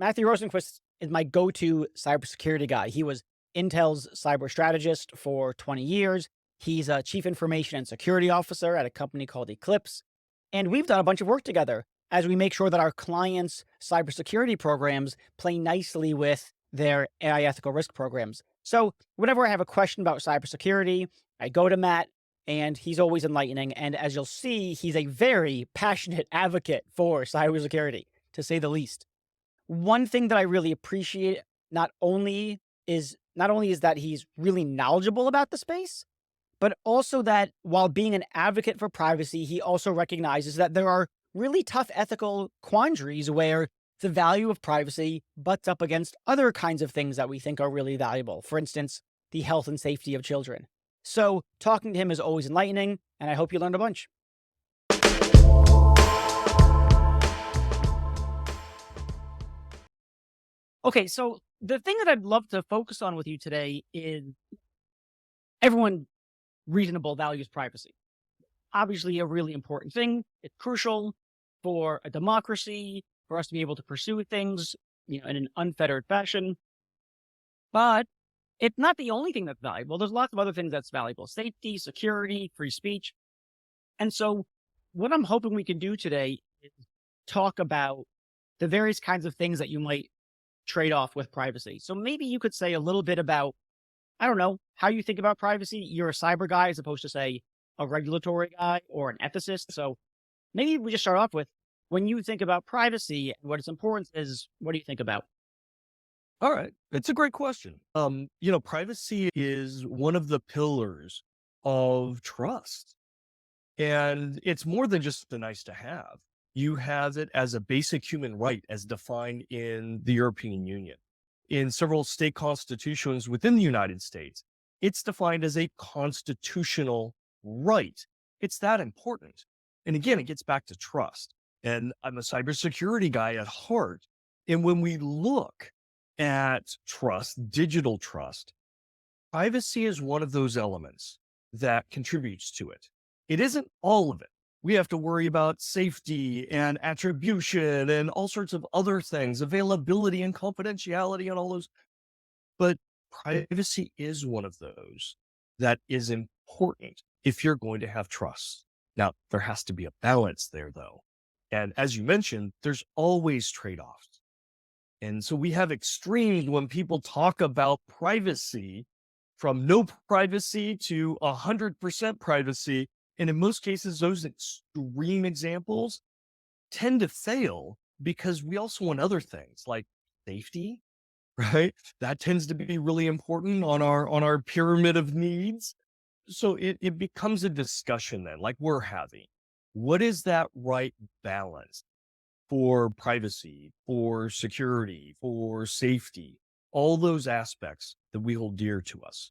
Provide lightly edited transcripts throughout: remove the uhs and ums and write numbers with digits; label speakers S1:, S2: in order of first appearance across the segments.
S1: Matthew Rosenquist is my go-to cybersecurity guy. He was Intel's cyber strategist for 20 years. He's a chief information and security officer at a company called Eclipz. And we've done a bunch of work together as we make sure that our clients' cybersecurity programs play nicely with their AI ethical risk programs. So whenever I have a question about cybersecurity, I go to Matt and he's always enlightening. And as you'll see, he's a very passionate advocate for cybersecurity, to say the least. One thing that I really appreciate not only is that he's really knowledgeable about the space, but also that while being an advocate for privacy, he also recognizes that there are really tough ethical quandaries where the value of privacy butts up against other kinds of things that we think are really valuable. For instance, the health and safety of children. So talking to him is always enlightening, and I hope you learned a bunch. Okay, so the thing that I'd love to focus on with you today is everyone reasonable values privacy. Obviously, a really important thing. It's crucial for a democracy, for us to be able to pursue things, in an unfettered fashion. But it's not the only thing that's valuable. There's lots of other things that's valuable: safety, security, free speech. And so, what I'm hoping we can do today is talk about the various kinds of things that you might trade off with privacy. So maybe you could say a little bit about, I don't know, how you think about privacy. You're a cyber guy as opposed to, say, a regulatory guy or an ethicist. So maybe we just start off with, when you think about privacy and what its importance is, what do you think about?
S2: All right. It's a great question. Privacy is one of the pillars of trust. And it's more than just a nice to have. You have it as a basic human right as defined in the European Union. In several state constitutions within the United States, it's defined as a constitutional right. It's that important. And again, it gets back to trust. And I'm a cybersecurity guy at heart. And when we look at trust, digital trust, privacy is one of those elements that contributes to it. It isn't all of it. We have to worry about safety and attribution and all sorts of other things, availability and confidentiality and all those. But privacy is one of those that is important if you're going to have trust. Now, there has to be a balance there, though. And as you mentioned, there's always trade-offs. And so we have extremes when people talk about privacy, from no privacy to 100% privacy. And in most cases, those extreme examples tend to fail because we also want other things like safety, right? That tends to be really important on our pyramid of needs. So it becomes a discussion then, like we're having. What is that right balance for privacy, for security, for safety, all those aspects that we hold dear to us?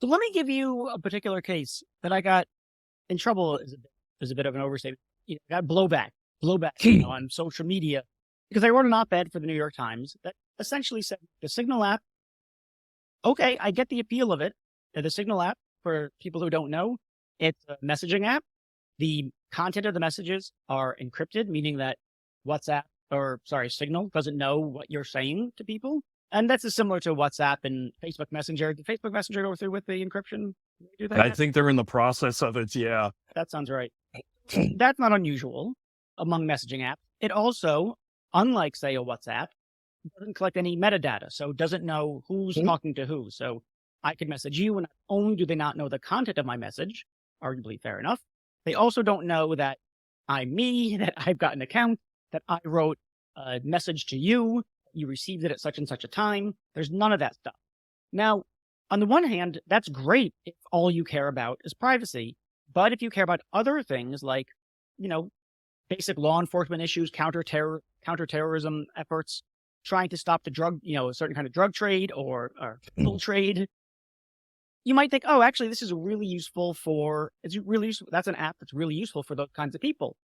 S1: So let me give you a particular case that I got in trouble is a bit of an overstatement. I got blowback on social media because I wrote an op-ed for the New York Times that essentially said the Signal app. Okay, I get the appeal of it. The Signal app, for people who don't know, it's a messaging app. The content of the messages are encrypted, meaning that Signal doesn't know what you're saying to people. And that's similar to WhatsApp and Facebook Messenger. Did Facebook Messenger go through with the encryption? Did they do that
S2: I
S1: yet?
S2: think they're in the process of it. Yeah.
S1: That sounds right. That's not unusual among messaging apps. It also, unlike, say, a WhatsApp, doesn't collect any metadata. So doesn't know who's talking to who. So I can message you, and not only do they not know the content of my message, arguably fair enough, they also don't know that I'm me, that I've got an account, that I wrote a message to you, you received it at such and such a time. There's none of that stuff. Now, on the one hand, that's great if all you care about is privacy. But if you care about other things like, basic law enforcement issues, counterterrorism efforts, trying to stop the drug, a certain kind of drug trade or people trade, you might think, oh, actually, this is really useful that's an app that's really useful for those kinds of people.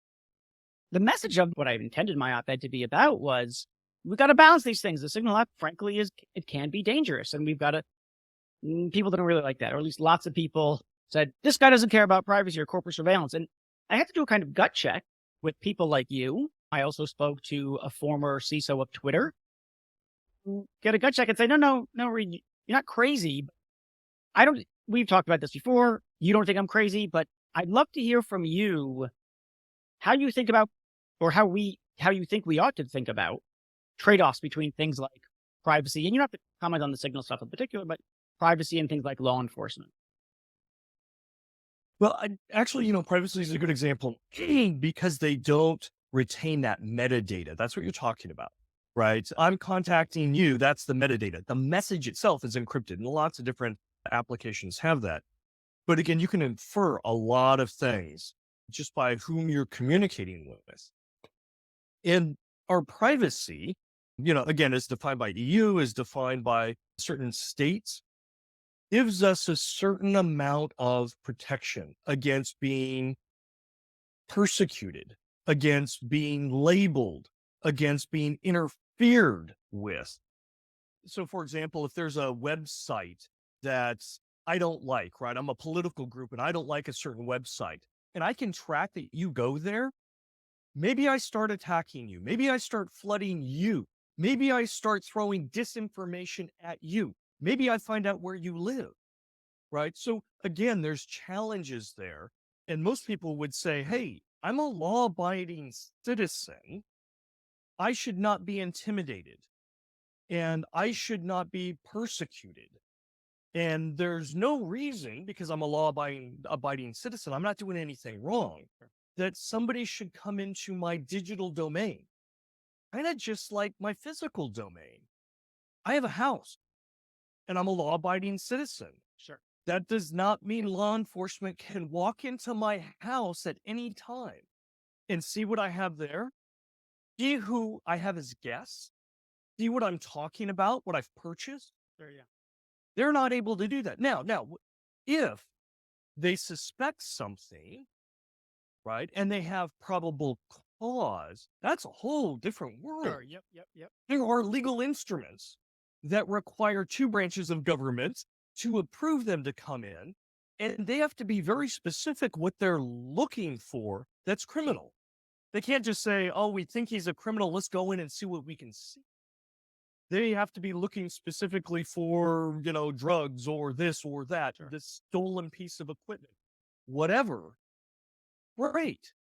S1: The message of what I intended my op-ed to be about was, we've got to balance these things. The Signal app, frankly, it can be dangerous. And people didn't really like that, or at least lots of people said, this guy doesn't care about privacy or corporate surveillance. And I had to do a kind of gut check with people like you I also spoke to a former CISO of Twitter who get a gut check and say, no, Reed, you're not crazy. We've talked about this before. You don't think I'm crazy, but I'd love to hear from you how you think about, or how you think we ought to think about trade-offs between things like privacy. And you don't have to comment on the signal stuff in particular, but privacy and things like law enforcement.
S2: Well, actually, privacy is a good example because they don't retain that metadata. That's what you're talking about, right? I'm contacting you. That's the metadata. The message itself is encrypted, and lots of different applications have that. But again, you can infer a lot of things just by whom you're communicating with. And our privacy, again, is defined by EU, is defined by certain states, gives us a certain amount of protection against being persecuted, against being labeled, against being interfered with. So, for example, if there's a website that I don't like, right? I'm a political group and I don't like a certain website, and I can track that you go there. Maybe I start attacking you. Maybe I start flooding you. Maybe I start throwing disinformation at you. Maybe I find out where you live, right? So again, there's challenges there. And most people would say, hey, I'm a law-abiding citizen. I should not be intimidated. And I should not be persecuted. And there's no reason, because I'm a law-abiding citizen, I'm not doing anything wrong, that somebody should come into my digital domain. Kind of just like my physical domain. I have a house and I'm a law-abiding citizen.
S1: Sure.
S2: That does not mean law enforcement can walk into my house at any time and see what I have there, see who I have as guests, see what I'm talking about, what I've purchased.
S1: Sure, yeah.
S2: They're not able to do that. Now, if they suspect something, right, and they have probable cause, that's a whole different world.
S1: Sure. Yep.
S2: There are legal instruments that require two branches of government to approve them to come in, and they have to be very specific what they're looking for that's criminal. They can't just say, oh, we think he's a criminal, let's go in and see what we can see. They have to be looking specifically for, drugs or this or that,
S1: Sure.
S2: this stolen piece of equipment, whatever. Great.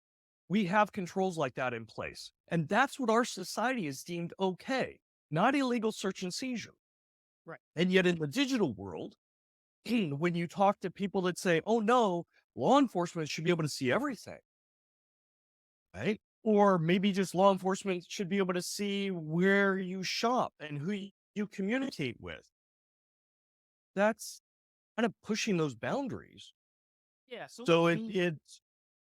S2: We have controls like that in place. And that's what our society is deemed okay, not illegal search and seizure.
S1: Right.
S2: And yet in the digital world, when you talk to people that say, oh no, law enforcement should be able to see everything, right? Or maybe just law enforcement should be able to see where you shop and who you communicate with. That's kind of pushing those boundaries.
S1: Yeah.
S2: So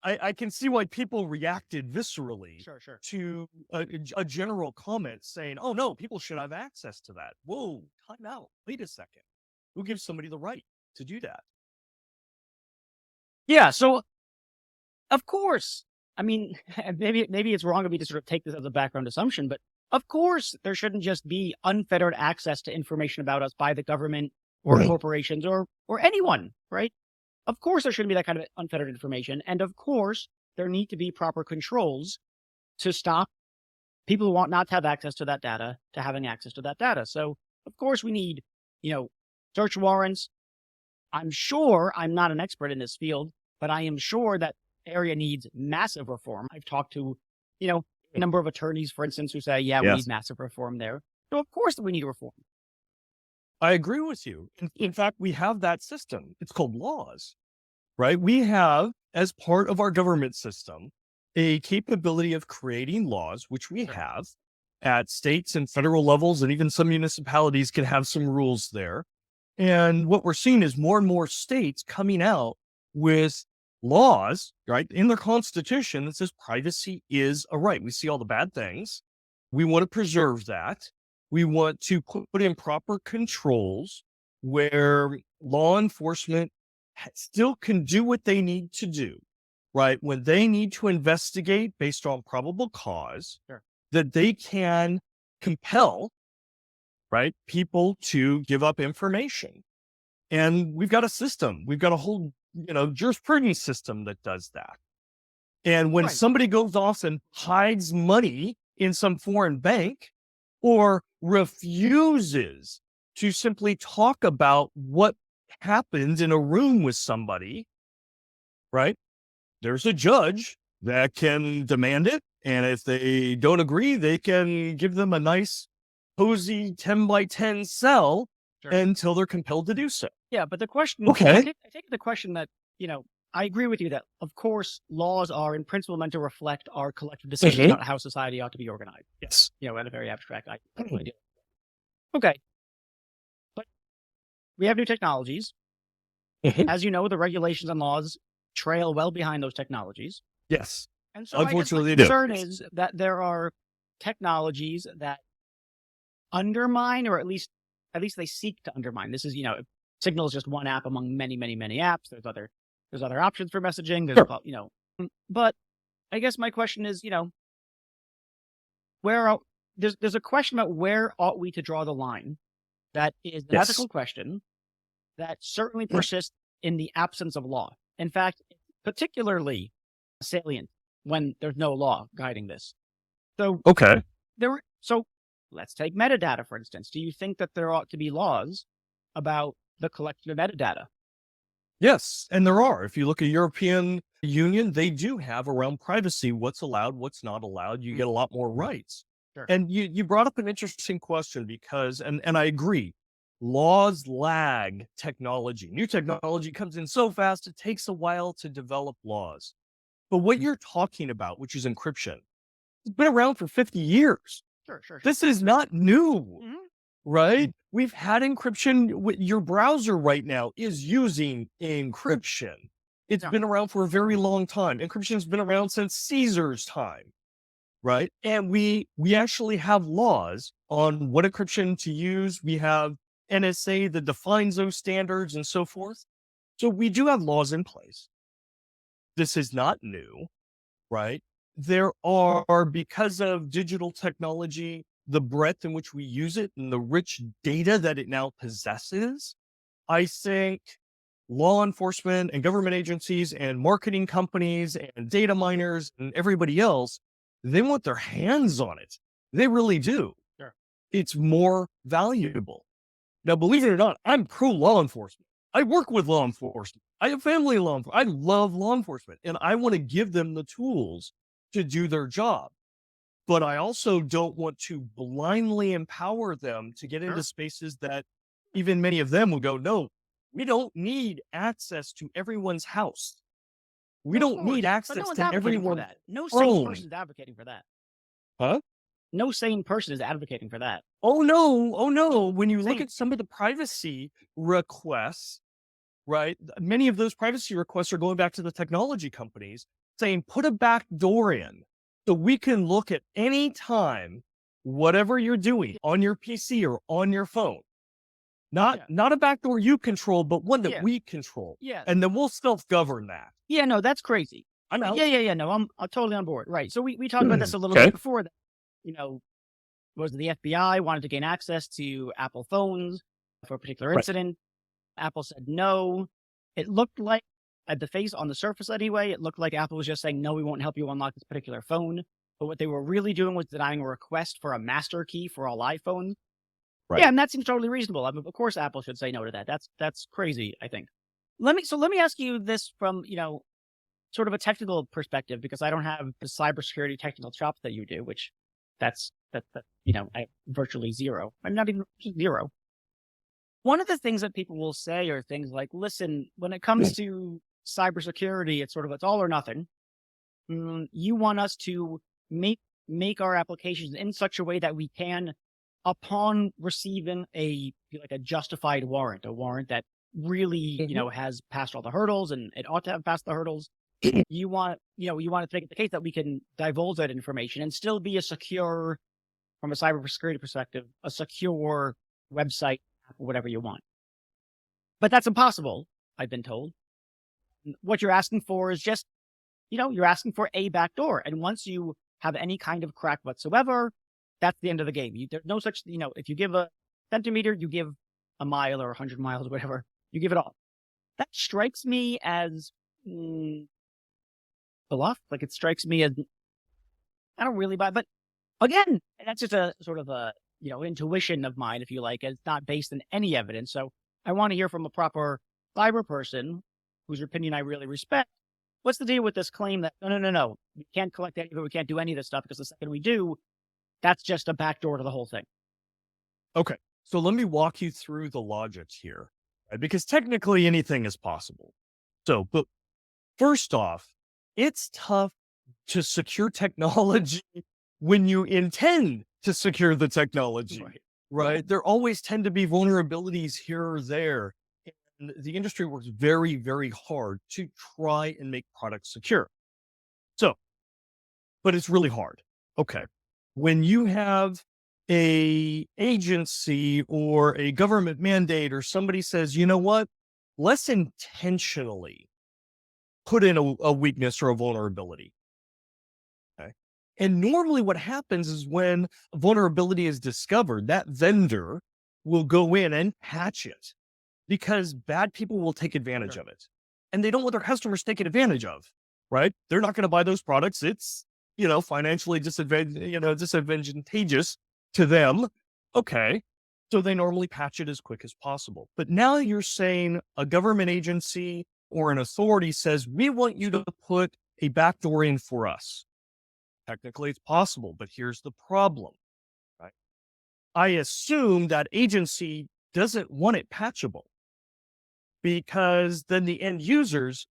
S2: I can see why people reacted viscerally
S1: Sure.
S2: to a general comment saying, oh no, people should have access to that. Whoa, time out. Wait a second. Who gives somebody the right to do that?
S1: Yeah. So, of course, I mean, maybe it's wrong of me to sort of take this as a background assumption, but of course, there shouldn't just be unfettered access to information about us by the government or
S2: Right.
S1: corporations or anyone, right? Of course, there shouldn't be that kind of unfettered information. And of course, there need to be proper controls to stop people who want not to have access to that data to having access to that data. So, of course, we need, search warrants. I'm sure, I'm not an expert in this field, but I am sure that area needs massive reform. I've talked to, a number of attorneys, for instance, who say, yeah, we
S2: Yes.
S1: need massive reform there. So, of course, we need reform.
S2: I agree with you. In fact, we have that system. It's called laws, right? We have, as part of our government system, a capability of creating laws, which we
S1: Sure.
S2: have at states and federal levels, and even some municipalities can have some rules there. And what we're seeing is more and more states coming out with laws, right, in their constitution that says privacy is a right. We see all the bad things. We want to preserve that. We want to put in proper controls where law enforcement still can do what they need to do, right? When they need to investigate based on probable cause,
S1: Sure.
S2: that they can compel, right, people to give up information. And we've got a system. We've got a whole, jurisprudence system that does that. And when
S1: Right.
S2: somebody goes off and hides money in some foreign bank or refuses to simply talk about what happened in a room with somebody, right? There's a judge that can demand it. And if they don't agree, they can give them a nice, cozy 10 by 10 cell
S1: Sure.
S2: until they're compelled to do so.
S1: Yeah, but the question,
S2: Okay.
S1: I take the question that, I agree with you that, of course, laws are in principle meant to reflect our collective decisions about how society ought to be organized.
S2: Yes.
S1: At a very abstract idea. Okay. But we have new technologies. As you know, the regulations and laws trail well behind those technologies.
S2: Yes.
S1: And so I guess my
S2: Unfortunately, they do.
S1: concern is that there are technologies that undermine, or at least they seek to undermine. This is, Signal is just one app among many, many, many apps. There's other options for messaging. But I guess my question is, there's a question about where ought we to draw the line? That is an ethical question that certainly persists in the absence of law. In fact, particularly salient when there's no law guiding this. So so let's take metadata, for instance. Do you think that there ought to be laws about the collection of metadata?
S2: Yes, and there are. If you look at European Union, they do have around privacy, what's allowed, what's not allowed. You get a lot more rights.
S1: Sure.
S2: And you brought up an interesting question because, and I agree, laws lag technology. New technology comes in so fast, it takes a while to develop laws. But what you're talking about, which is encryption, it's been around for 50 years.
S1: Sure.
S2: This is not new.
S1: Mhm.
S2: Right? We've had encryption. Your browser right now is using encryption. It's been around for a very long time. Encryption's been around since Caesar's time, right? And we actually have laws on what encryption to use. We have NSA that defines those standards and so forth. So we do have laws in place. This is not new, right? There are, because of digital technology, the breadth in which we use it and the rich data that it now possesses, I think law enforcement and government agencies and marketing companies and data miners and everybody else, they want their hands on it. They really do.
S1: Sure.
S2: It's more valuable. Now, believe it or not, I'm pro law enforcement. I work with law enforcement. I have family in law enforcement. I love law enforcement, and I want to give them the tools to do their job. But I also don't want to blindly empower them to get into spaces that even many of them will go, no, we don't need access to everyone's house. We don't need access
S1: no one's
S2: to
S1: advocating
S2: everyone's
S1: for that. No
S2: phone.
S1: sane person is advocating for that.
S2: Huh?
S1: No sane person is advocating for that.
S2: Oh no. When you look at some of the privacy requests, right? Many of those privacy requests are going back to the technology companies saying, put a back door in so we can look at any time, whatever you're doing on your PC or on your phone. Not a backdoor you control, but one that we control.
S1: Yeah.
S2: And then we'll self-govern that.
S1: Yeah, no, that's crazy.
S2: I'm out.
S1: Yeah. No, I'm totally on board. Right. So we talked about this a little bit before that. Was the FBI wanted to gain access to Apple phones for a particular incident. Apple said no. It looked like, on the surface anyway, it looked like Apple was just saying, no, we won't help you unlock this particular phone. But what they were really doing was denying a request for a master key for all iPhones. Right. Yeah, and that seems totally reasonable. I mean, of course, Apple should say no to that. That's crazy, I think. Let me ask you this from, sort of a technical perspective, because I don't have the cybersecurity technical chops that you do, which that's I have virtually zero. I'm not even zero. One of the things that people will say are things like, listen, when it comes to cybersecurity, it's all or nothing. You want us to make our applications in such a way that we can, upon receiving a justified warrant, a warrant that really, has passed all the hurdles and it ought to have passed the hurdles. You want to make it the case that we can divulge that information and still be a secure, from a cybersecurity perspective, a secure website, whatever you want. But that's impossible, I've been told. What you're asking for is just, you're asking for a backdoor. And once you have any kind of crack whatsoever, that's the end of the game. There's no such, if you give a centimeter, you give a mile or 100 miles, whatever. You give it all. That strikes me as bluff. Like it strikes me as I don't really buy, but again, that's just a sort of a, intuition of mine, if you like. It's not based in any evidence. So I want to hear from a proper cyber person whose opinion I really respect. What's the deal with this claim that no, we can't collect any of it, we can't do any of this stuff because the second we do, that's just a backdoor to the whole thing.
S2: Okay. So let me walk you through the logics here, right? Because technically anything is possible. So, but first off, it's tough to secure technology when you intend to secure the technology, right? There always tend to be vulnerabilities here or there. And the industry works very, very hard to try and make products secure. So, but it's really hard. Okay. When you have a agency or a government mandate or somebody says, you know what, let's intentionally put in a weakness or a vulnerability. Okay. And normally what happens is when a vulnerability is discovered, that vendor will go in and patch it because bad people will take advantage of it. And they don't want their customers taken advantage of, right? They're not going to buy those products. It's, financially disadvantageous to them. Okay. So they normally patch it as quick as possible. But now you're saying a government agency or an authority says, we want you to put a backdoor in for us. Technically, it's possible, but here's the problem, right? I assume that agency doesn't want it patchable because then the end users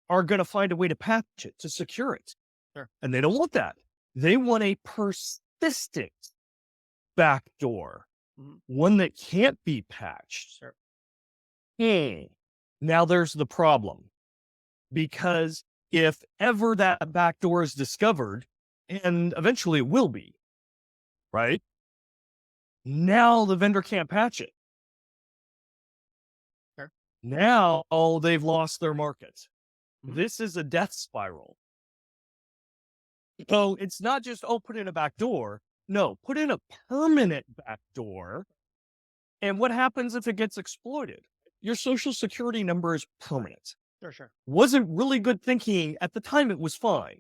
S2: are going to find a way to patch it, to secure it.
S1: Sure.
S2: And they don't want that. They want a persistent backdoor, one that can't be patched.
S1: Sure.
S2: Now there's the problem, because if ever that backdoor is discovered, and eventually it will be, right? Now the vendor can't patch it.
S1: Sure.
S2: Now they've lost their market. This is a death spiral. So it's not just, put in a backdoor. No, put in a permanent backdoor. And what happens if it gets exploited? Your social security number is permanent.
S1: Sure.
S2: Wasn't really good thinking. At the time, it was fine.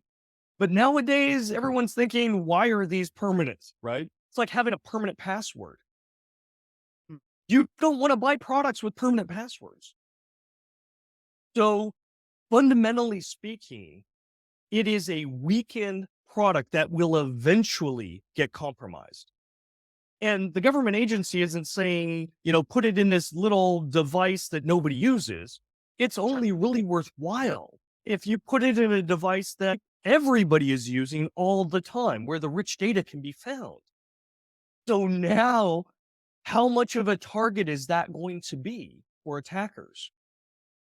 S2: But nowadays, everyone's thinking, why are these permanent, right? It's like having a permanent password. You don't want to buy products with permanent passwords. So fundamentally speaking, it is a weakened product that will eventually get compromised. And the government agency isn't saying, put it in this little device that nobody uses. It's only really worthwhile if you put it in a device that everybody is using all the time, where the rich data can be found. So now, how much of a target is that going to be for attackers?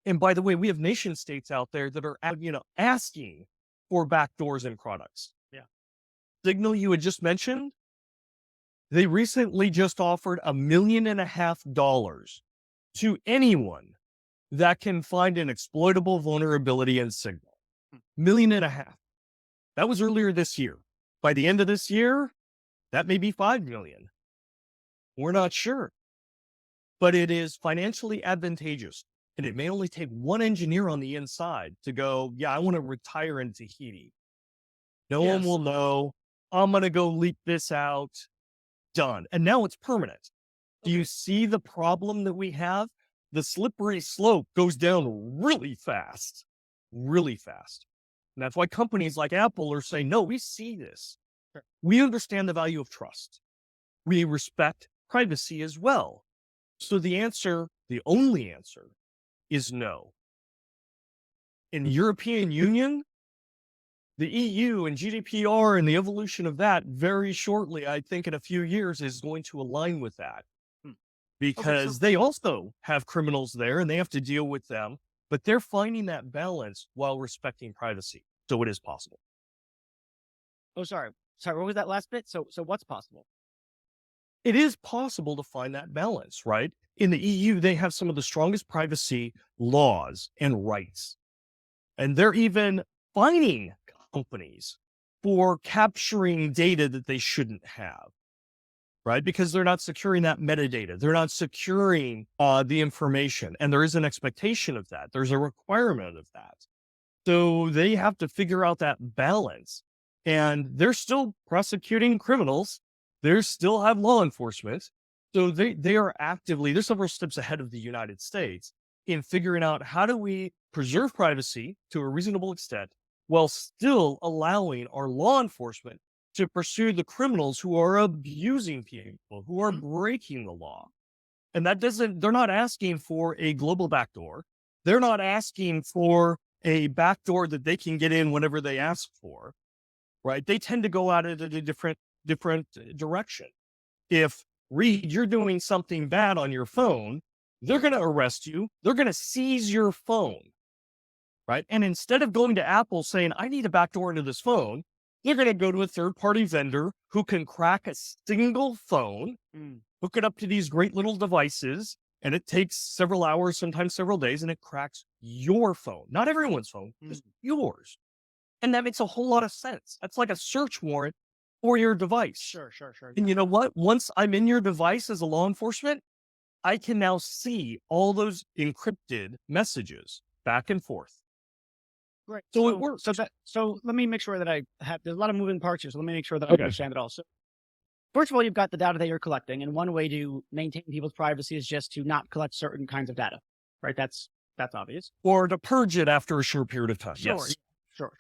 S2: And by the way, we have nation states out there that are, asking for backdoors in products.
S1: Yeah.
S2: Signal you had just mentioned, they recently just offered $1.5 million to anyone that can find an exploitable vulnerability in Signal. $1.5 million. That was earlier this year. By the end of this year, that may be 5 million. We're not sure. But it is financially advantageous. And it may only take one engineer on the inside to go, I want to retire in Tahiti. No one will know. I'm going to go leak this out. Done. And now it's permanent. Do you see the problem that we have? The slippery slope goes down really fast. Really fast. And that's why companies like Apple are saying, no, we see this.
S1: Sure.
S2: We understand the value of trust. We respect privacy as well. So the only answer is no. In the European Union, the EU and GDPR and the evolution of that very shortly, I think in a few years, is going to align with that. Because they also have criminals there and they have to deal with them, but they're finding that balance while respecting privacy. So it is possible.
S1: Oh, sorry. What was that last bit? So what's possible?
S2: It is possible to find that balance, right? In the EU, they have some of the strongest privacy laws and rights. And they're even fining companies for capturing data that they shouldn't have, right? Because they're not securing that metadata. They're not securing the information. And there is an expectation of that. There's a requirement of that. So they have to figure out that balance, and they're still prosecuting criminals. They still have law enforcement. So they are actively, they're several steps ahead of the United States in figuring out how do we preserve privacy to a reasonable extent while still allowing our law enforcement to pursue the criminals who are abusing people, who are breaking the law. And they're not asking for a global backdoor. They're not asking for a backdoor that they can get in whenever they ask for, right? They tend to go out in a different direction. If Reed, you're doing something bad on your phone, they're going to arrest you. They're going to seize your phone, right? And instead of going to Apple saying, I need a backdoor into this phone, they're going to go to a third-party vendor who can crack a single phone, hook it up to these great little devices, and it takes several hours, sometimes several days, and it cracks your phone. Not everyone's phone, just yours. And that makes a whole lot of sense. That's like a search warrant for your device.
S1: Sure.
S2: And you know what? Once I'm in your device as a law enforcement, I can now see all those encrypted messages back and forth.
S1: Right.
S2: So it works.
S1: So let me make sure that there's a lot of moving parts here. So let me make sure that I understand it all. So first of all, you've got the data that you're collecting. And one way to maintain people's privacy is just to not collect certain kinds of data, right? That's obvious.
S2: Or to purge it after a short period of time. Yes.
S1: Sure.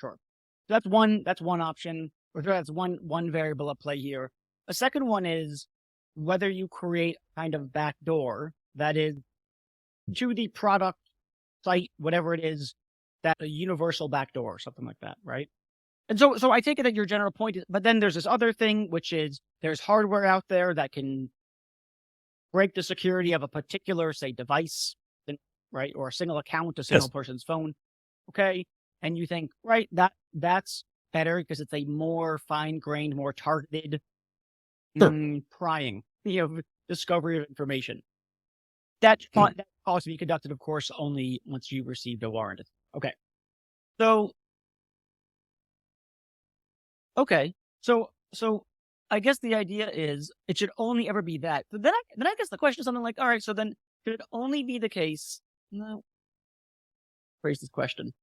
S1: That's one option, or that's one variable at play here. A second one is whether you create a kind of backdoor that is to the product site, whatever it is, that a universal backdoor, something like that, right? And so I take it that your general point is, but then there's this other thing, which is there's hardware out there that can break the security of a particular, say, device, right? Or a single account, a single person's phone. Okay. And you think, right, that's better because it's a more fine-grained, more targeted prying, discovery of information. That ought to be conducted, of course, only once you've received a warrant. Okay. So I guess the idea is it should only ever be that. But then I guess the question is something like, all right, so then should it only be the case? No. Phrase this question.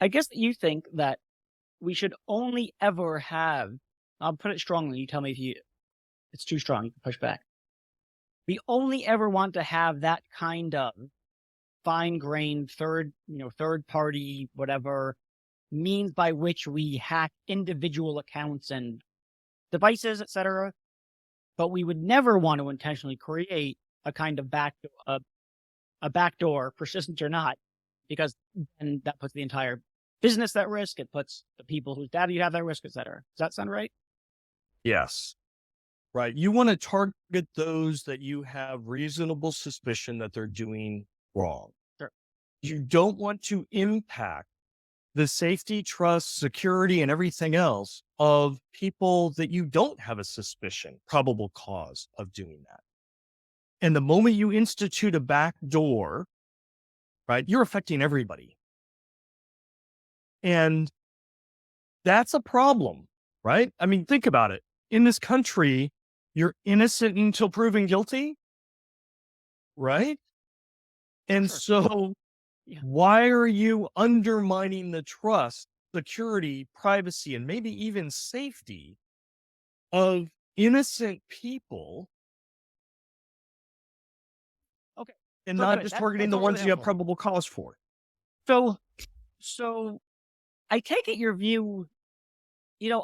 S1: I guess that you think that we should only ever have, I'll put it strongly, you tell me if it's too strong, you can push back. We only ever want to have that kind of fine-grained third party, whatever, means by which we hack individual accounts and devices, etc. But we would never want to intentionally create a kind of backdoor, persistent or not, because then that puts the entire business at risk. It puts the people whose data you have at risk, etc. Does that sound right?
S2: Yes. Right. You want to target those that you have reasonable suspicion that they're doing wrong.
S1: Sure.
S2: You don't want to impact the safety, trust, security, and everything else of people that you don't have a suspicion, probable cause of doing that. And the moment you institute a backdoor, right, you're affecting everybody. And that's a problem, right? I mean, think about it. In this country, you're innocent until proven guilty, right? And so why are you undermining the trust, security, privacy, and maybe even safety of innocent people?
S1: Okay.
S2: And not just targeting the ones you have probable cause for.
S1: So I take it your view,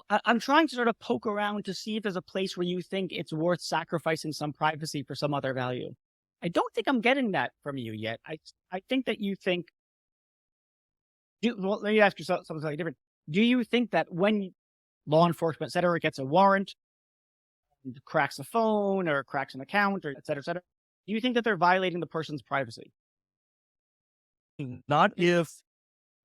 S1: I'm trying to sort of poke around to see if there's a place where you think it's worth sacrificing some privacy for some other value. I don't think I'm getting that from you yet. I think that you think, let me ask you something slightly different. Do you think that when law enforcement, et cetera, gets a warrant, and cracks a phone or cracks an account or et cetera, do you think that they're violating the person's privacy?
S2: Not if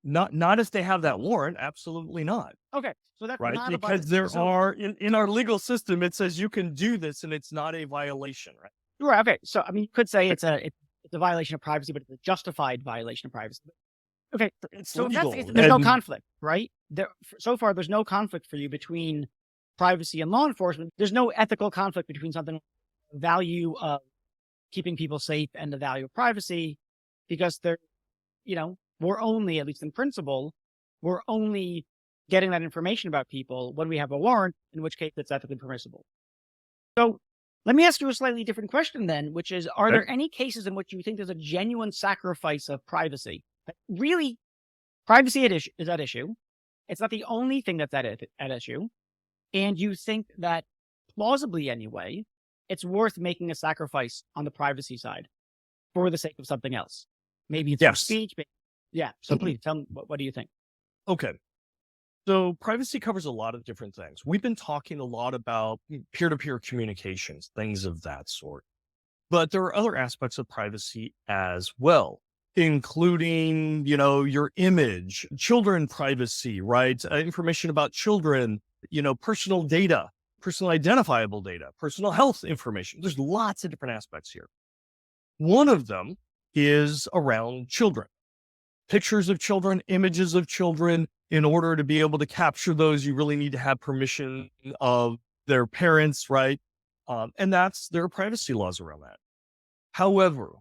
S2: they have that warrant. Absolutely not.
S1: Okay. So that's
S2: right.
S1: Not
S2: because there are in our legal system, it says you can do this and it's not a violation, right?
S1: Right. Okay. So, I mean, you could say it's a violation of privacy, but it's a justified violation of privacy. Okay. So
S2: legal.
S1: There's no conflict, right? So far, there's no conflict for you between privacy and law enforcement. There's no ethical conflict between something, value of keeping people safe and the value of privacy, because they're, we're only, at least in principle, we're only getting that information about people when we have a warrant, in which case it's ethically permissible. So let me ask you a slightly different question then, which is, are
S2: Okay.
S1: there any cases in which you think there's a genuine sacrifice of privacy? That really, privacy is at issue. It's not the only thing that's at issue. And you think that, plausibly anyway, it's worth making a sacrifice on the privacy side for the sake of something else. Maybe it's your
S2: Yes.
S1: speech. Yeah. So please tell me, what do you think?
S2: Okay. So privacy covers a lot of different things. We've been talking a lot about peer-to-peer communications, things of that sort. But there are other aspects of privacy as well, including, your image, children privacy, right? Information about children, personal data, personal identifiable data, personal health information. There's lots of different aspects here. One of them is around children. Pictures of children, images of children. In order to be able to capture those, you really need to have permission of their parents, right? And there are privacy laws around that. However,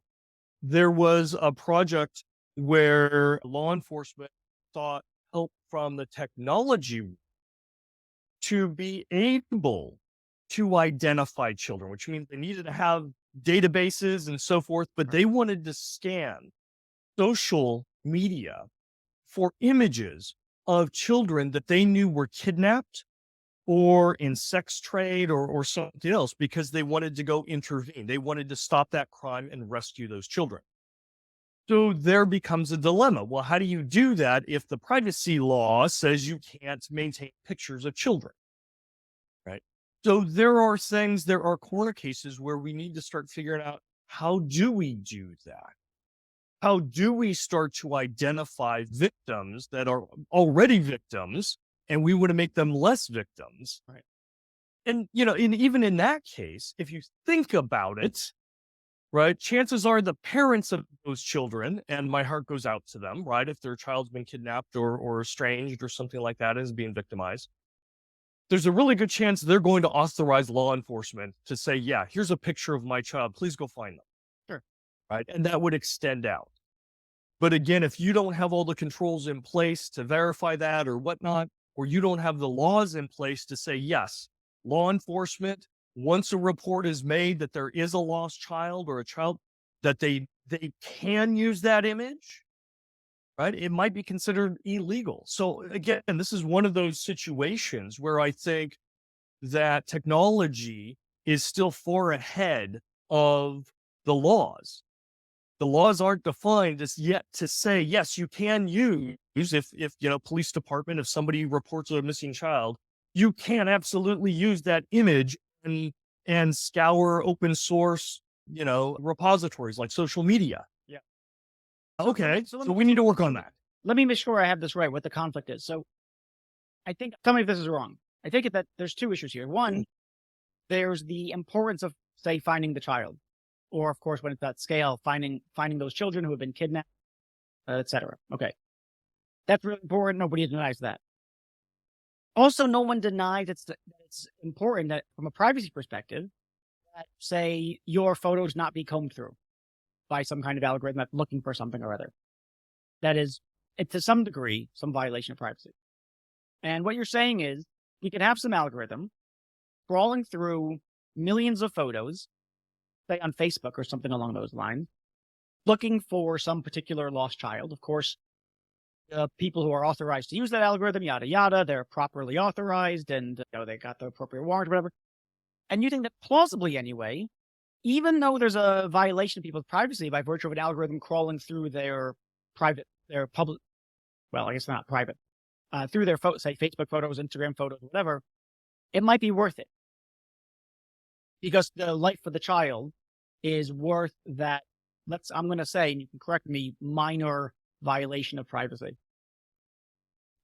S2: there was a project where law enforcement sought help from the technology to be able to identify children, which means they needed to have databases and so forth, but they wanted to scan social media for images of children that they knew were kidnapped or in sex trade or something else, because they wanted to go intervene. They wanted to stop that crime and rescue those children. So there becomes a dilemma. Well, how do you do that if the privacy law says you can't maintain pictures of children? Right. So there are corner cases where we need to start figuring out, how do we do that? How do we start to identify victims that are already victims, and we want to make them less victims?
S1: Right.
S2: And, even in that case, if you think about it, right, chances are the parents of those children, and my heart goes out to them, right, if their child's been kidnapped or estranged or something like that, is being victimized, there's a really good chance they're going to authorize law enforcement to say, yeah, here's a picture of my child, please go find them.
S1: Sure.
S2: Right. And that would extend out. But again, if you don't have all the controls in place to verify that or whatnot, or you don't have the laws in place to say, yes, law enforcement, once a report is made that there is a lost child or a child, that they can use that image, right? It might be considered illegal. So again, this is one of those situations where I think that technology is still far ahead of the laws. The laws aren't defined as yet to say, yes, you can use, if police department, if somebody reports a missing child, you can absolutely use that image and scour open source, repositories like social media.
S1: Yeah.
S2: Okay. So we need to work on that.
S1: Let me make sure I have this right, what the conflict is. So I think, tell me if this is wrong. I think that there's two issues here. One, there's the importance of, say, finding the child. Or, of course, when it's at scale, finding those children who have been kidnapped, etc. Okay. That's really important. Nobody denies that. Also, no one denies that it's important that, from a privacy perspective, that, say, your photos not be combed through by some kind of algorithm that's looking for something or other. That is, to some degree, some violation of privacy. And what you're saying is, you could have some algorithm crawling through millions of photos, say on Facebook or something along those lines, looking for some particular lost child. Of course, people who are authorized to use that algorithm, yada, yada, they're properly authorized and they got the appropriate warrant, whatever. And you think that, plausibly anyway, even though there's a violation of people's privacy by virtue of an algorithm crawling through their public, well, I guess not private, through their say Facebook photos, Instagram photos, whatever, it might be worth it. Because the life of the child is worth that, I'm going to say, and you can correct me, minor violation of privacy.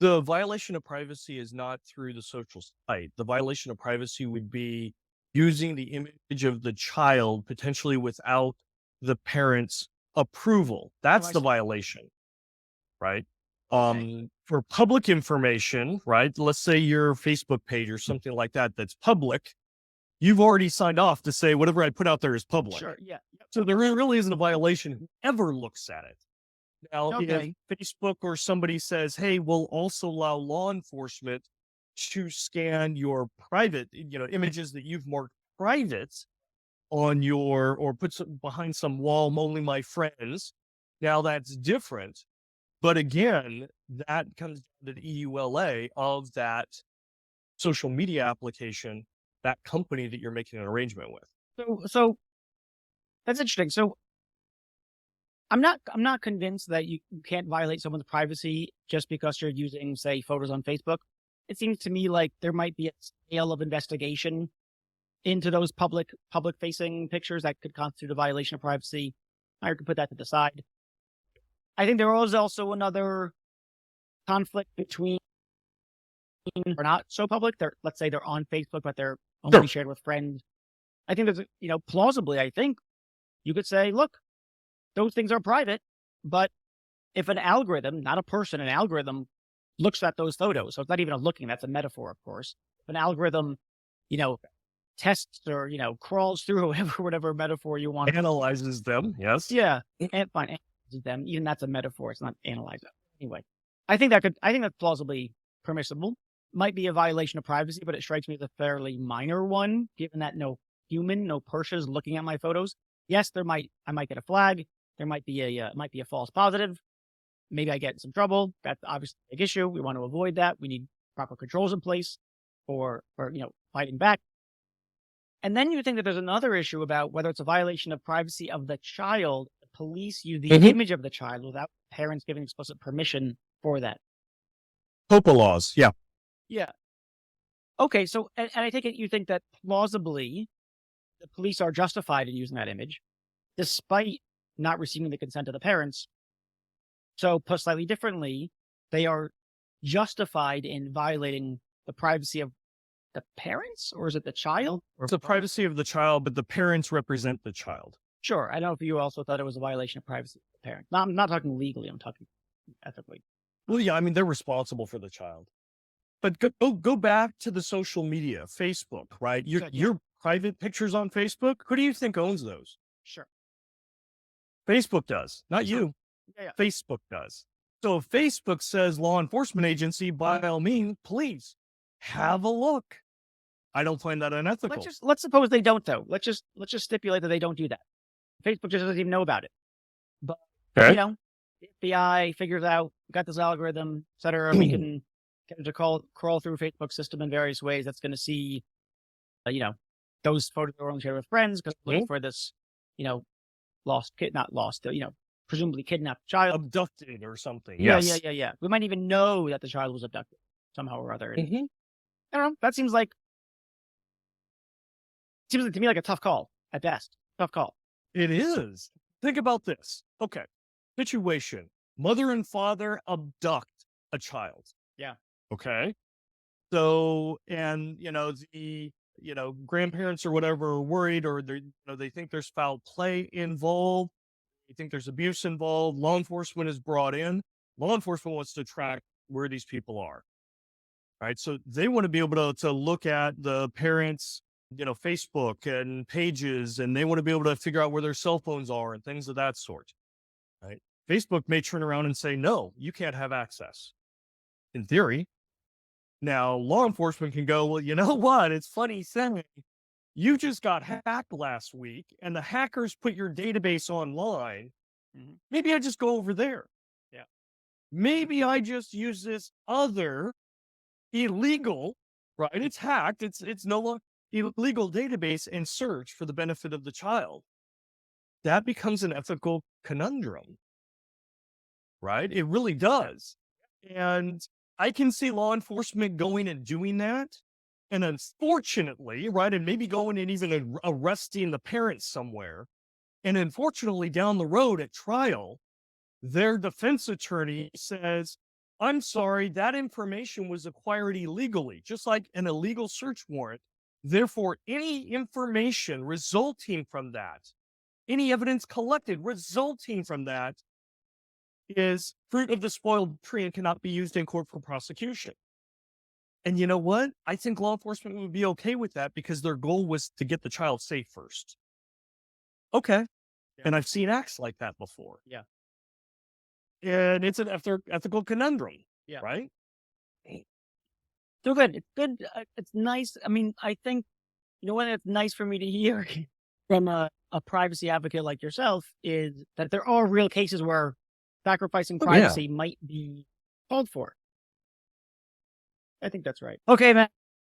S2: The violation of privacy is not through the social site. The violation of privacy would be using the image of the child potentially without the parent's approval. That's the violation, right? Okay. For public information, right? Let's say your Facebook page or something like that that's public. You've already signed off to say whatever I put out there is public.
S1: Sure, yeah.
S2: So there really isn't a violation whoever looks at it. Now, if
S1: Okay.
S2: Facebook or somebody says, hey, we'll also allow law enforcement to scan your private, images that you've marked private on your, or put some behind some wall, I'm only my friends. Now that's different. But again, that comes down to the EULA of that social media application, that company that you're making an arrangement with.
S1: So that's interesting. So I'm not convinced that you can't violate someone's privacy just because you're using, say, photos on Facebook. It seems to me like there might be a scale of investigation into those public facing pictures that could constitute a violation of privacy. I could put that to the side. I think there was also another conflict between or not so public. Let's say they're on Facebook, but they're only
S2: Sure.
S1: shared with friends. I think there's, plausibly, I think you could say, look, those things are private, but if an algorithm, not a person, an algorithm looks at those photos, so it's not even a looking, that's a metaphor, of course. If an algorithm, you know, tests or, crawls through whatever metaphor you want.
S2: Analyzes them, yes.
S1: Yeah, and fine, analyzes them. Even that's a metaphor. It's not analyze them. Anyway, I think that's plausibly permissible. Might be a violation of privacy, but it strikes me as a fairly minor one, given that no human, no person is looking at my photos. Yes, I might get a flag. There might be a false positive. Maybe I get in some trouble. That's obviously a big issue. We want to avoid that. We need proper controls in place for fighting back. And then you think that there's another issue about whether it's a violation of privacy of the child. The police use the image of the child without parents giving explicit permission for that.
S2: HOPA laws, yeah.
S1: Yeah. Okay, so and I take it you think that plausibly the police are justified in using that image, despite not receiving the consent of the parents. So put slightly differently, they are justified in violating the privacy of the parents, or is it the child?
S2: It's the privacy of the child, but the parents represent the child.
S1: Sure. I don't know if you also thought it was a violation of privacy of the parent. No, I'm not talking legally. I'm talking ethically.
S2: Well, yeah, I mean, they're responsible for the child. But go back to the social media, Facebook, right? Your private pictures on Facebook, who do you think owns those?
S1: Sure.
S2: Facebook does, not you.
S1: Yeah.
S2: Facebook does. So if Facebook says law enforcement agency, by all means, please have a look. I don't find that unethical.
S1: Let's suppose they don't, though. Let's just stipulate that they don't do that. Facebook just doesn't even know about it. But
S2: Okay.
S1: the FBI figures out, got this algorithm, et cetera. We can get it to crawl through Facebook system in various ways. That's going to see, those photos are only shared with friends because looking for this, lost kid, not lost, presumably kidnapped child,
S2: Abducted or something.
S1: Yeah,
S2: Yes.
S1: yeah. We might even know that the child was abducted somehow or other.
S2: Mhm.
S1: I don't know. That seems like to me like a tough call at best. Tough call.
S2: It is. Think about this. Okay. Situation. Mother and father abduct a child.
S1: Yeah.
S2: Okay. So, and the grandparents or whatever are worried, or they think there's foul play involved. They think there's abuse involved. Law enforcement is brought in. Law enforcement wants to track where these people are. Right. So they want to be able to look at the parents, Facebook and pages, and they want to be able to figure out where their cell phones are and things of that sort. Right. Facebook may turn around and say, no, you can't have access. In theory. Now, law enforcement can go, well, you know what? It's funny saying you just got hacked last week and the hackers put your database online.
S1: Mhm.
S2: Maybe I just go over there.
S1: Yeah.
S2: Maybe I just use this other illegal, right? It's hacked. It's no longer illegal database and search for the benefit of the child. That becomes an ethical conundrum, right? It really does. And I can see law enforcement going and doing that. And unfortunately, right, and maybe going and even arresting the parents somewhere. And unfortunately, down the road at trial, their defense attorney says, I'm sorry, that information was acquired illegally, just like an illegal search warrant. Therefore, any information resulting from that, any evidence collected resulting from that, is fruit of the spoiled tree and cannot be used in court for prosecution. And you know what? I think law enforcement would be okay with that because their goal was to get the child safe first. Okay.
S1: Yeah.
S2: And I've seen acts like that before.
S1: Yeah.
S2: and it's an ethical conundrum,
S1: Yeah.
S2: right?
S1: So good. It's good. It's nice. I mean, I think, what it's nice for me to hear from a privacy advocate like yourself is that there are real cases where sacrificing
S2: Oh, yeah.
S1: privacy might be called for. I think that's right. Okay, man.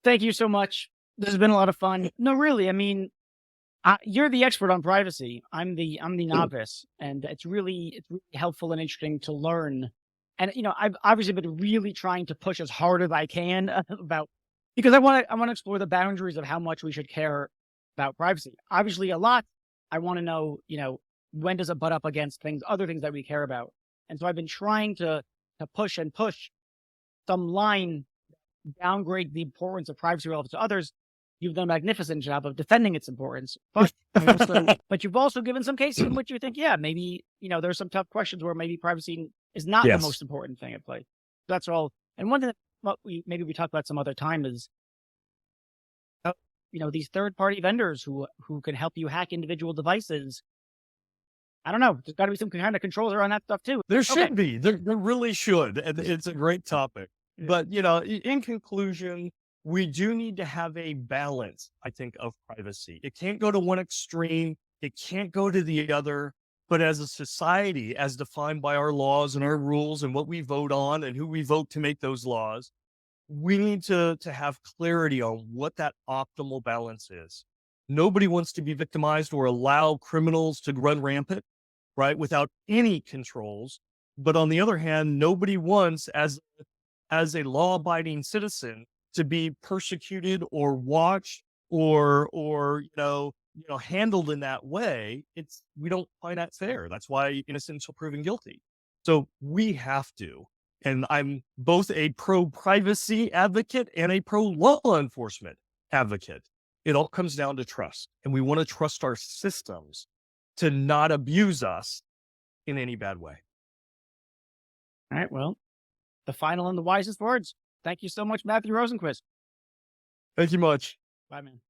S1: Thank you so much. This has been a lot of fun. No, really. I mean, you're the expert on privacy. I'm the novice, and it's really helpful and interesting to learn. And I've obviously been really trying to push as hard as I can about because I want to explore the boundaries of how much we should care about privacy. Obviously, a lot. I want to know, when does it butt up against other things that we care about? And so I've been trying to push and push some line downgrade the importance of privacy relative to others. You've done a magnificent job of defending its importance, but but you've also given some cases in which you think, yeah, maybe there's some tough questions where maybe privacy is not the
S2: Yes.
S1: most important thing at play. That's all. And one thing that what we talk about some other time is, these third party vendors who can help you hack individual devices. I don't know. There's got to be some kind of controls around that stuff too.
S2: There
S1: Okay.
S2: should be. There really should. And it's a great topic.
S1: Yeah.
S2: But, in conclusion, we do need to have a balance, I think, of privacy. It can't go to one extreme. It can't go to the other. But as a society, as defined by our laws and our rules and what we vote on and who we vote to make those laws, we need to have clarity on what that optimal balance is. Nobody wants to be victimized or allow criminals to run rampant, right, without any controls. But on the other hand, nobody wants, as a law-abiding citizen, to be persecuted or watched or handled in that way. We don't find that fair. That's why innocent until proven guilty. So we have to. And I'm both a pro-privacy advocate and a pro-law enforcement advocate. It all comes down to trust. And we want to trust our systems to not abuse us in any bad way.
S1: All right. Well, the final and the wisest words. Thank you so much, Matthew Rosenquist.
S2: Thank you much.
S1: Bye, man.